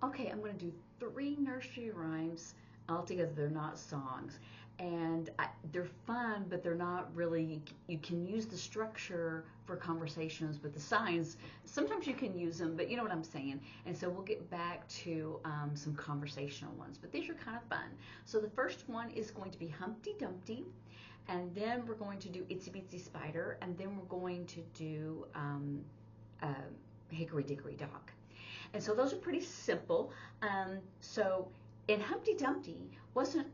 Okay, I'm going to do 3 nursery rhymes. Altogether, they're not songs. And they're fun, but they're not really, you can use the structure for conversations, but the signs, sometimes you can use them, but you know what I'm saying. And so we'll get back to some conversational ones, but these are kind of fun. So the first one is going to be Humpty Dumpty, and then we're going to do Itsy-Bitsy Spider, and then we're going to do uh, Hickory Dickory Dock. And so those are pretty simple. So in Humpty Dumpty wasn't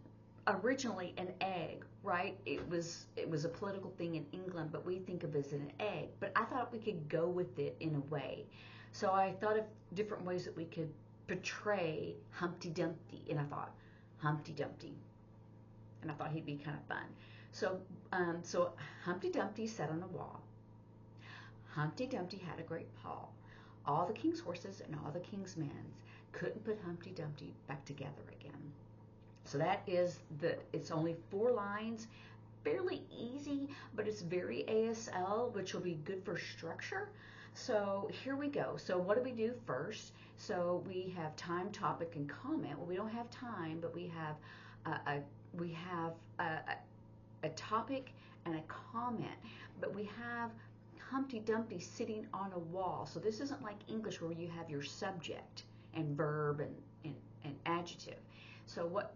originally an egg, right? It was a political thing in England, but we think of it as an egg. But I thought we could go with it in a way. So I thought of different ways that we could portray Humpty Dumpty, and I thought Humpty Dumpty, and I thought he'd be kind of fun. So Humpty Dumpty sat on a wall. Humpty Dumpty had a great fall. All the king's horses and all the king's men couldn't put Humpty Dumpty back together again. So that is it's only 4 lines, fairly easy, but it's very ASL, which will be good for structure. So here we go. So what do we do first? So we have time, topic, and comment. Well, we don't have time, but we have a topic and a comment, but we have Humpty Dumpty sitting on a wall. So this isn't like English where you have your subject and verb and adjective. So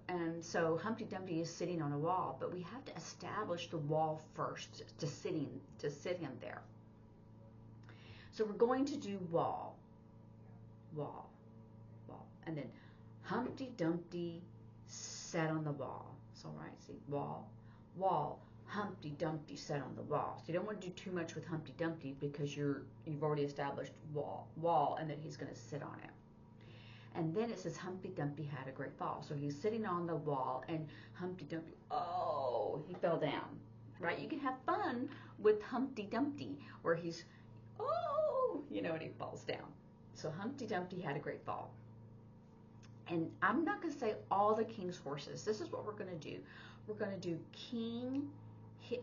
Humpty Dumpty is sitting on a wall, but we have to establish the wall first to sit him there. So we're going to do wall, wall, wall, and then Humpty Dumpty sat on the wall. So right, see, wall, wall. Humpty Dumpty sat on the wall. So you don't want to do too much with Humpty Dumpty because you've already established wall, and that he's going to sit on it. And then it says Humpty Dumpty had a great fall. So he's sitting on the wall, and Humpty Dumpty, oh, he fell down. Right? You can have fun with Humpty Dumpty where he's, oh, and he falls down. So Humpty Dumpty had a great fall. And I'm not going to say all the king's horses. This is what we're going to do. We're going to do king,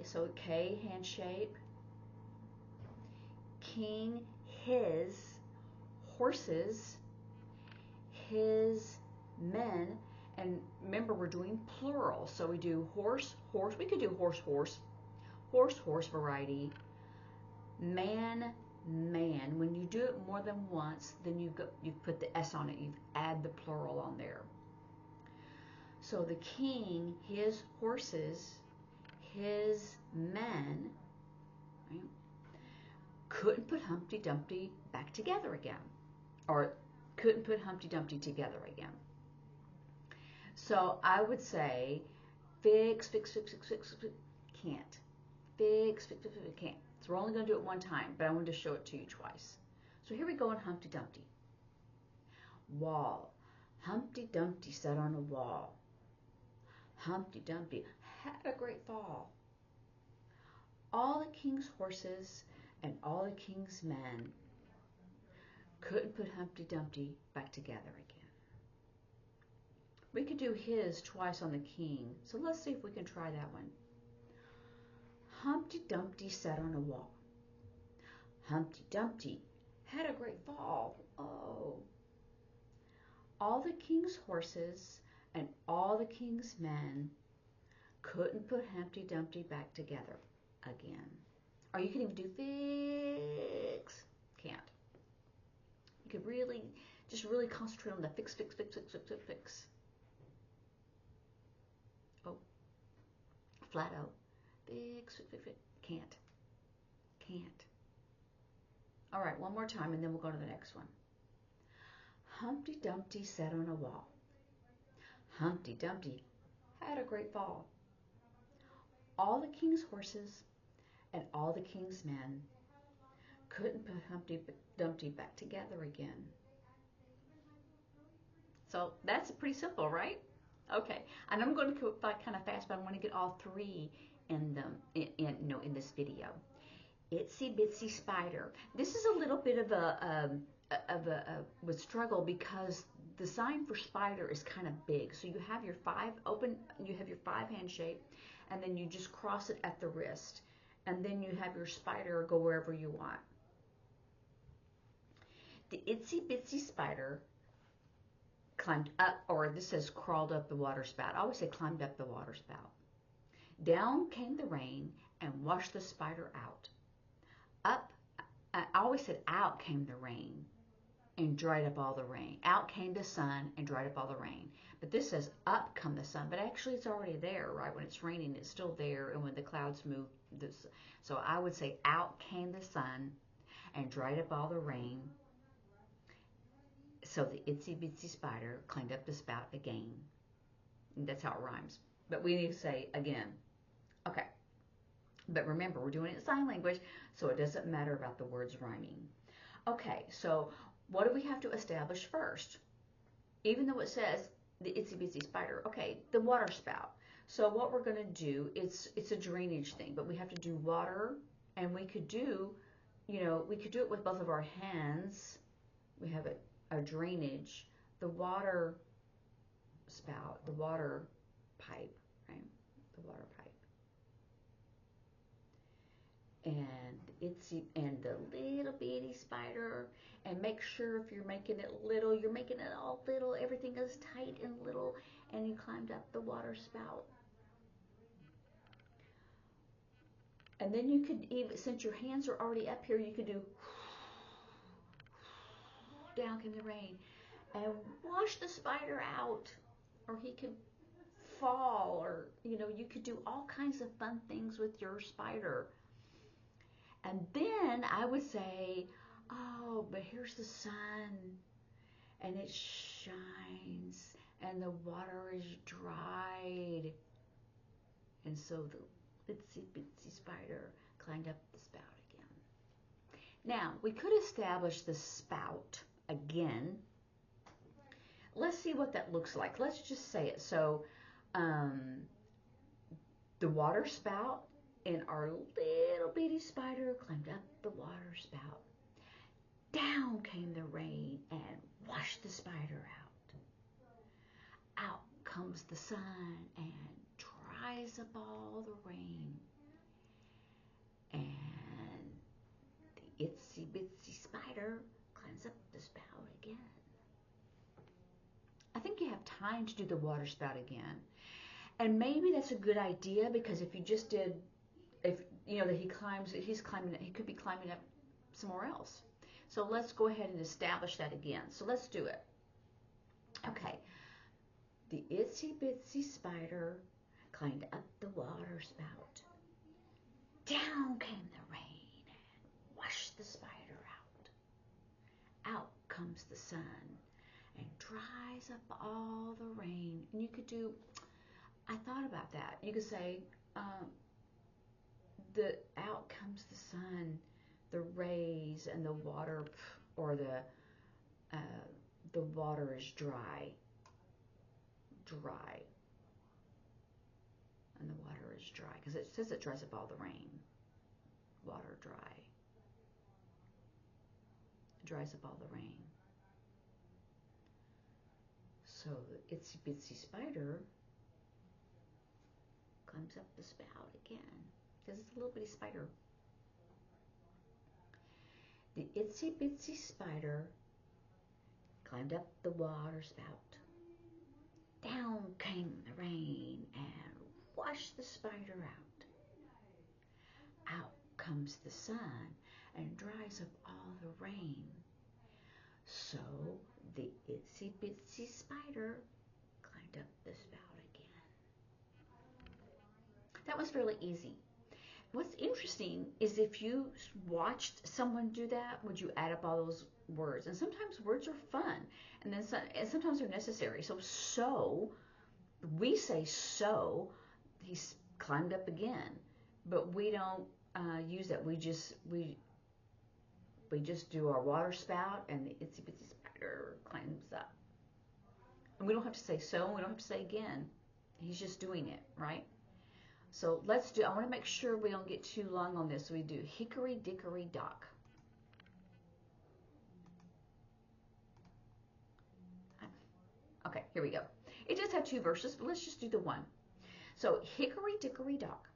so K, hand shape, king, his, horses, his, men, and remember we're doing plural. So we do horse, horse, we could do horse, horse, horse, horse variety, man, man. When you do it more than once, then you put the S on it, you add the plural on there. So the king, his horses, his men, right, couldn't put Humpty Dumpty back together again, or couldn't put Humpty Dumpty together again. So I would say fix, fix, fix, fix, fix, fix, can't. Fix, fix, fix, fix, can't. So we're only going to do it one time, but I wanted to show it to you twice. So here we go in Humpty Dumpty. Wall. Humpty Dumpty sat on a wall. Humpty Dumpty had a great fall. All the king's horses and all the king's men couldn't put Humpty Dumpty back together again. We could do his twice on the king, so let's see if we can try that one. Humpty Dumpty sat on a wall. Humpty Dumpty had a great fall. Oh. All the king's horses and all the king's men couldn't put Humpty Dumpty back together again. Or you can even do fix. Can't. You could really concentrate on the fix, fix, fix, fix, fix, fix, fix. Oh. Flat O. Fix, fix, fix, fix. Can't. Can't. All right, one more time and then we'll go to the next one. Humpty Dumpty sat on a wall. Humpty Dumpty had a great fall. All the king's horses and all the king's men couldn't put Humpty Dumpty back together again. So that's pretty simple, right? Okay, and I'm going to go kind of fast, but I want to get all 3 in this video. Itsy-Bitsy Spider. This is a little bit of a struggle because the sign for spider is kind of big. So you have your 5 open, you have your 5 hand shape, and then you just cross it at the wrist, and then you have your spider go wherever you want. The Itsy-Bitsy Spider climbed up, or this says crawled up the water spout. I always say climbed up the water spout. Down came the rain and washed the spider out. Up, I always said out came the rain and dried up all the rain. Out came the sun and dried up all the rain. But this says up come the sun, but actually it's already there, right? When it's raining, it's still there, and when the clouds move, so I would say out came the sun and dried up all the rain. So the itsy-bitsy spider climbed up the spout again. And that's how it rhymes. But we need to say again. Okay. But remember, we're doing it in sign language, so it doesn't matter about the words rhyming. Okay, so what do we have to establish first? Even though it says the itsy-bitsy spider, okay, the water spout. So what we're going to do, it's a drainage thing, but we have to do water, and we could do, we could do it with both of our hands. We have a drainage, the water spout, the water pipe, right? The water pipe. And the little bitty spider, and make sure if you're making it little, you're making it all little, everything is tight and little, and you climbed up the water spout. And then you could even, since your hands are already up here, you could do down came the rain and wash the spider out, or he could fall, or you could do all kinds of fun things with your spider. And then I would say, oh, but here's the sun, and it shines, and the water is dried. And so the itsy-bitsy spider climbed up the spout again. Now, we could establish the spout again. Let's see what that looks like. Let's just say it. So, the water spout, and our little bitty spider climbed up the water spout. Down came the rain and washed the spider out. Out comes the sun and dries up all the rain. And the itsy-bitsy spider climbs up the spout again. I think you have time to do the water spout again. And maybe that's a good idea, because if you just did, that he could be climbing up somewhere else. So let's go ahead and establish that again. So let's do it. Okay. The itsy-bitsy spider climbed up the water spout. Down came the rain and washed the spider out. Out comes the sun and dries up all the rain. And you could do, I thought about that. You could say, out comes the sun, the rays, and the water, or the water is dry, and the water is dry, because it says it dries up all the rain. Water dry. It dries up all the rain. So the itsy-bitsy spider climbs up the spout again, because it's a little bitty spider. The itsy-bitsy spider climbed up the water spout. Down came the rain and washed the spider out. Out comes the sun and dries up all the rain. So the itsy-bitsy spider climbed up the spout again. That was fairly easy. What's interesting is if you watched someone do that, would you add up all those words? And sometimes words are fun, and sometimes they're necessary. So we say so, he's climbed up again, but we don't use that. We just do our water spout, and the itsy-bitsy spider climbs up. And we don't have to say so, and we don't have to say again. He's just doing it, right? So I want to make sure we don't get too long on this. So we do Hickory, Dickory, Dock. Okay, here we go. It does have two verses, but let's just do the one. So Hickory, Dickory, Dock.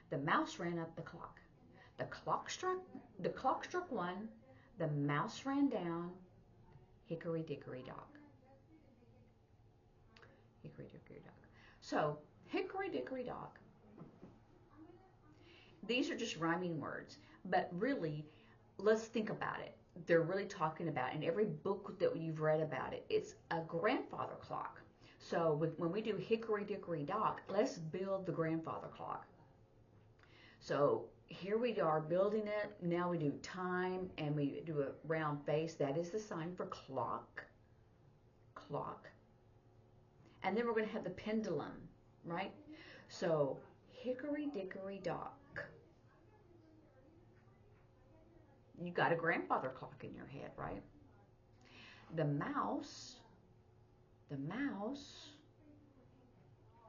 The mouse ran up the clock. The clock struck one. The mouse ran down. Hickory, Dickory, Dock. Hickory dickory dock. So, hickory dickory dock. These are just rhyming words, but really, let's think about it. They're really talking about, in every book that you've read about it, it's a grandfather clock. So when we do hickory dickory dock, let's build the grandfather clock. So here we are building it. Now we do time and we do a round face. That is the sign for clock. Clock. And then we're going to have the pendulum, right? So hickory dickory dock. You got a grandfather clock in your head, right? The mouse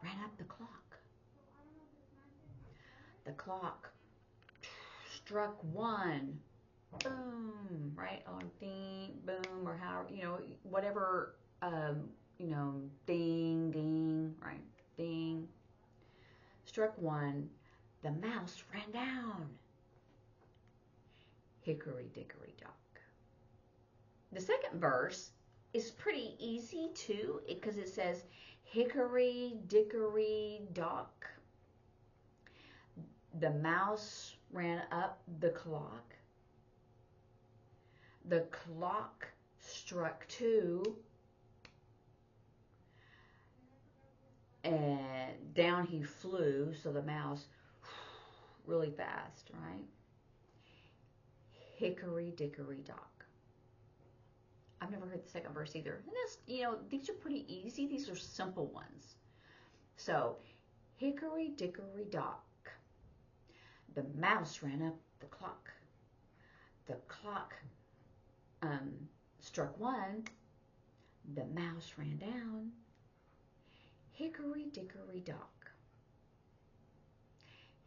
ran up the clock. The clock struck one. Boom, right? On ding, boom, or how, whatever, ding, ding, right? Ding. Struck one. The mouse ran down. Hickory dickory dock. The second verse is pretty easy too, because it says hickory dickory dock. The mouse ran up the clock. The clock struck two. And down he flew, so the mouse really fast, right? Hickory dickory dock. I've never heard the second verse either. And this, these are pretty easy. These are simple ones. So, hickory dickory dock. The mouse ran up the clock. The clock struck one. The mouse ran down. Hickory dickory dock.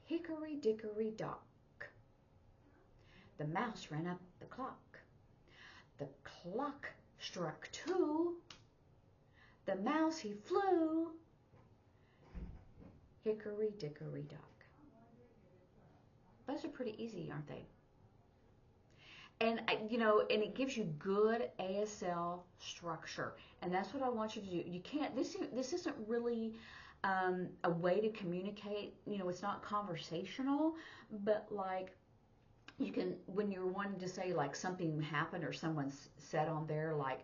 Hickory dickory dock. The mouse ran up the clock. The clock struck two. The mouse he flew. Hickory dickory dock. Those are pretty easy, aren't they? And and it gives you good ASL structure, and that's what I want you to do. You can't. This isn't really a way to communicate. It's not conversational, but like you can, when you're wanting to say like something happened or someone said on there like,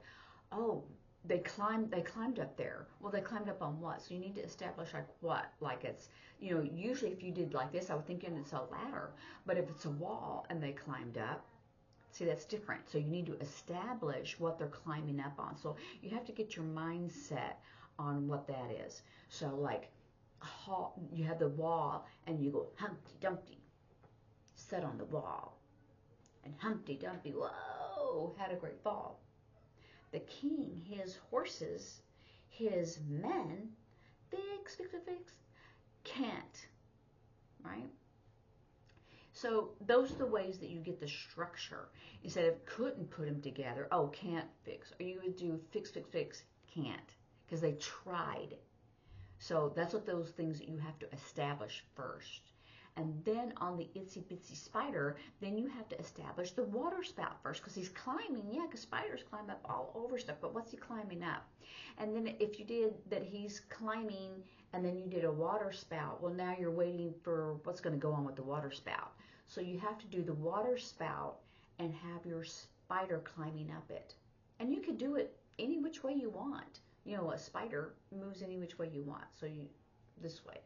oh, they climbed up there. Well, they climbed up on what? So you need to establish like what? Like it's, usually if you did like this, I would think it's a ladder. But if it's a wall and they climbed up, see, that's different. So you need to establish what they're climbing up on. So you have to get your mindset on what that is. So like, you have the wall and you go, Humpty Dumpty sat on the wall. And Humpty Dumpty, whoa, had a great fall. The king, his horses, his men, fix, can't, right? So those are the ways that you get the structure. Instead of couldn't put them together, oh, can't fix. Or you would do fix, can't, because they tried. So that's what those things that you have to establish first. And then on the Itsy-Bitsy spider, then you have to establish the water spout first, because he's climbing, because spiders climb up all over stuff, but what's he climbing up? And then if you did that he's climbing, and then you did a water spout, well, now you're waiting for what's going to go on with the water spout. So you have to do the water spout and have your spider climbing up it. And you can do it any which way you want. A spider moves any which way you want. So this way,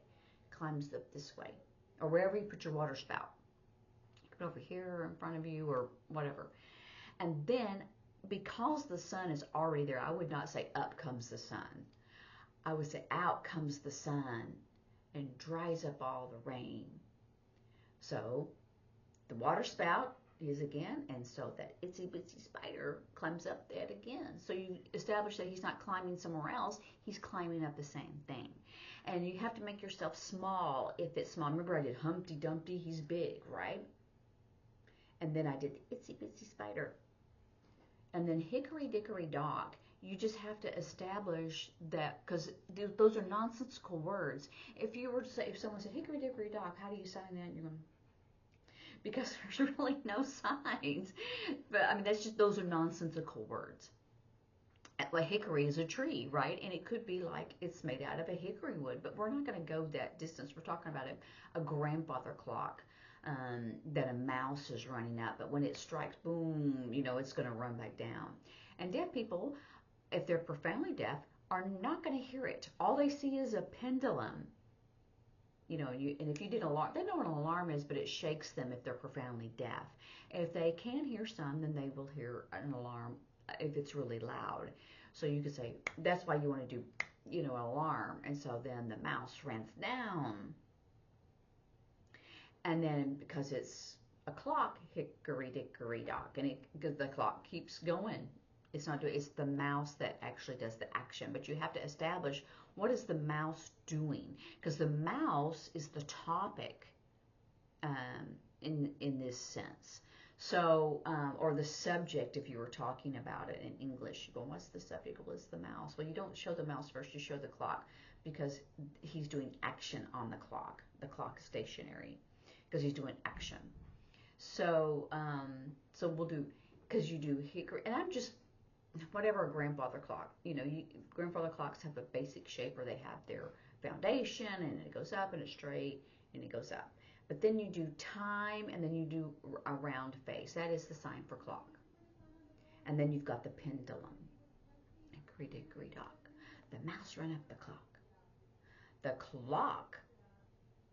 climbs this way. Or wherever you put your water spout. You put it over here or in front of you or whatever. And then, because the sun is already there, I would not say up comes the sun. I would say out comes the sun and dries up all the rain. So, the water spout is again, and so that Itsy-Bitsy spider climbs up that again. So you establish that he's not climbing somewhere else, he's climbing up the same thing. And you have to make yourself small if it's small. Remember I did Humpty Dumpty, he's big, right? And then I did Itsy-Bitsy spider. And then Hickory Dickory Dock, you just have to establish that, because those are nonsensical words. If you were to say, if someone said Hickory Dickory Dock, how do you sign that? You're going, because there's really no signs. But I mean, those are nonsensical words. Like hickory is a tree, right? And it could be like it's made out of a hickory wood, but we're not going to go that distance. We're talking about a grandfather clock that a mouse is running up, but when it strikes, boom, it's going to run back down. And deaf people, if they're profoundly deaf, are not going to hear it. All they see is a pendulum. And if you did an alarm, they know what an alarm is, but it shakes them if they're profoundly deaf. If they can hear some, then they will hear an alarm if it's really loud. So you could say, that's why you want to do, an alarm. And so then the mouse runs down. And then because it's a clock, hickory dickory dock, and because the clock keeps going. It's the mouse that actually does the action, but you have to establish what is the mouse doing, because the mouse is the topic in this sense. So, or the subject, if you were talking about it in English, you go, what's the subject? Well, it's the mouse. Well, you don't show the mouse first, you show the clock, because he's doing action on the clock. The clock is stationary because he's doing action. So, so we'll do, because you do hickory, and I'm just, whatever a grandfather clock, grandfather clocks have a basic shape where they have their foundation and it goes up and it's straight and it goes up. But then you do time and then you do a round face. That is the sign for clock. And then you've got the pendulum. Hickory dickory dock. The mouse ran up the clock. The clock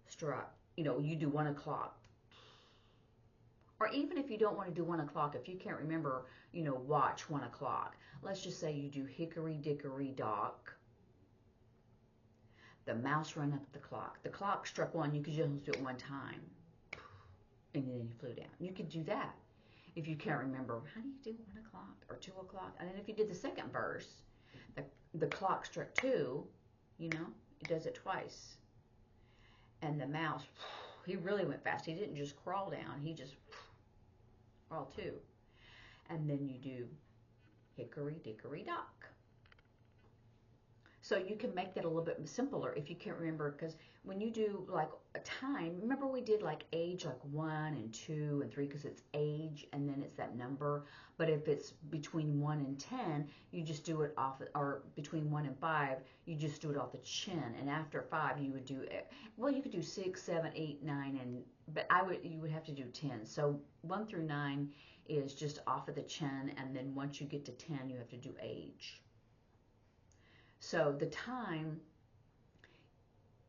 struck, you do 1 o'clock. Or even if you don't want to do 1 o'clock, if you can't remember, watch 1 o'clock. Let's just say you do hickory dickory dock. The mouse ran up the clock. The clock struck 1. You could just do it 1 time. And then you flew down. You could do that. If you can't remember, how do you do 1 o'clock or 2 o'clock? And then if you did the second verse, the clock struck 2, it does it twice. And the mouse, he really went fast. He didn't just crawl down. He just crawled 2. And then you do hickory dickory dock. So you can make that a little bit simpler if you can't remember, because when you do like a time, remember we did like age, like 1 and 2 and 3, because it's age and then it's that number. But if it's between 1 and 10, you just do it off, or between 1 and 5, you just do it off the chin. And after 5, you would do, well, you could do 6, 7, 8, 9, but you would have to do 10. So 1 through 9 is just off of the chin, and then once you get to 10, you have to do age. So the time,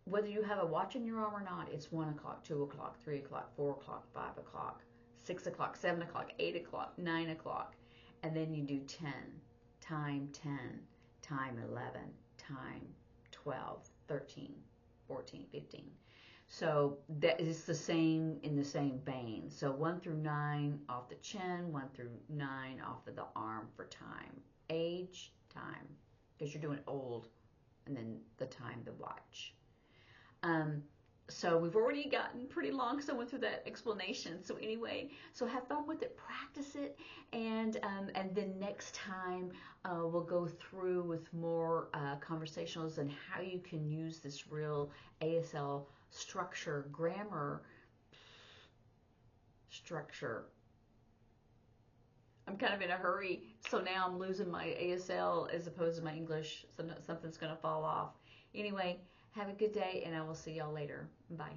whether you have a watch in your arm or not, it's 1 o'clock, 2 o'clock, 3 o'clock, 4 o'clock, 5 o'clock, 6 o'clock, 7 o'clock, 8 o'clock, 9 o'clock. And then you do 10, time 10, time 11, time 12, 13, 14, 15. So that is the same, in the same vein. So 1 through 9 off the chin, 1 through 9 off of the arm for time. Age, time. Because you're doing old, and then the time, the watch. So we've already gotten pretty long because I went through that explanation. So anyway, so have fun with it, practice it, and then next time we'll go through with more conversationals and how you can use this real ASL structure, grammar structure. I'm kind of in a hurry, so now I'm losing my ASL as opposed to my English, so something's going to fall off. Anyway, have a good day, and I will see y'all later. Bye.